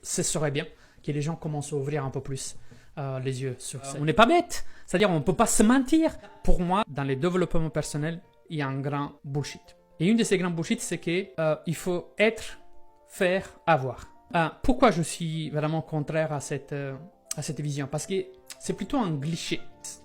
ce serait bien que les gens commencent à ouvrir un peu plus les yeux sur ça. On n'est pas bête, c'est-à-dire on ne peut pas se mentir. Pour moi, dans le développement personnel, il y a un grand bullshit. Et une de ces grands bullshit, c'est qu'il faut être, faire, avoir. Pourquoi je suis vraiment contraire à cette vision? Parce que c'est plutôt un cliché.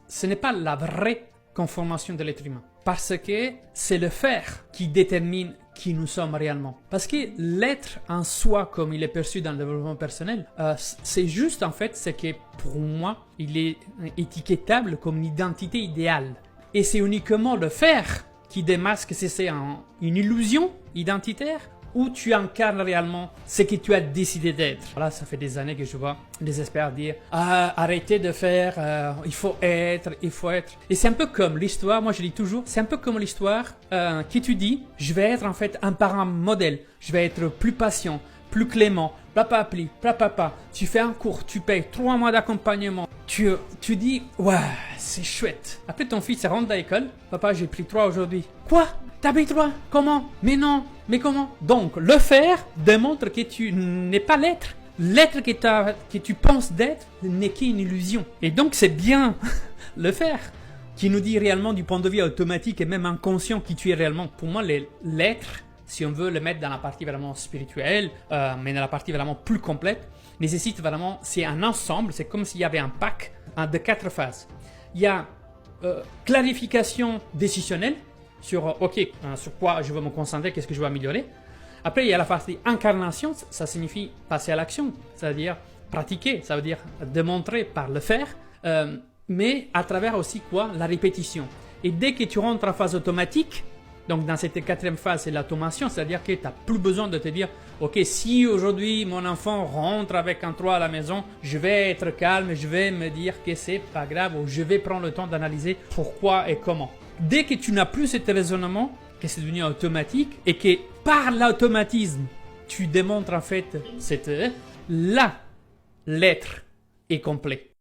Ce n'est pas la vraie conformation de l'être humain. Parce que c'est le faire qui détermine qui nous sommes réellement. Parce que l'être en soi, comme il est perçu dans le développement personnel, c'est juste en fait, c'est que pour moi, il est étiquetable comme une identité idéale. Et c'est uniquement le faire qui démasque si c'est une illusion identitaire où tu incarnes réellement ce que tu as décidé d'être. Voilà, ça fait des années que je vois des experts dire arrêtez de faire, il faut être. Et c'est un peu comme l'histoire, moi je dis toujours, c'est un peu comme l'histoire qui tu dis, je vais être en fait un parent modèle, je vais être plus patient, plus clément, papa, tu fais un cours, tu payes 3 mois d'accompagnement, tu dis ouais, c'est chouette. Après ton fils rentre à l'école, papa j'ai pris 3 aujourd'hui. Quoi? T'as pris 3? Comment? Mais non, mais comment? Donc le faire démontre que tu n'es pas l'être. L'être que tu penses d'être n'est qu'une illusion. Et donc c'est bien le faire qui nous dit réellement du point de vue automatique et même inconscient qui tu es réellement. Pour moi l'être, si on veut le mettre dans la partie vraiment spirituelle, mais dans la partie vraiment plus complète, nécessite vraiment, c'est un ensemble, c'est comme s'il y avait un pack de 4 phases. Il y a clarification décisionnelle, sur sur quoi je veux me concentrer, qu'est-ce que je veux améliorer. Après, il y a la partie incarnation, ça signifie passer à l'action, c'est-à-dire pratiquer, ça veut dire démontrer par le faire, mais à travers aussi quoi? La répétition. Et dès que tu rentres en phase automatique, donc dans cette 4e phase, c'est l'automation, c'est-à-dire que tu n'as plus besoin de te dire ok, si aujourd'hui mon enfant rentre avec un 3 à la maison, je vais être calme, je vais me dire que c'est pas grave, ou je vais prendre le temps d'analyser pourquoi et comment. Dès que tu n'as plus cet raisonnement, que c'est devenu automatique et que par l'automatisme, tu démontres en fait là, l'être est complet.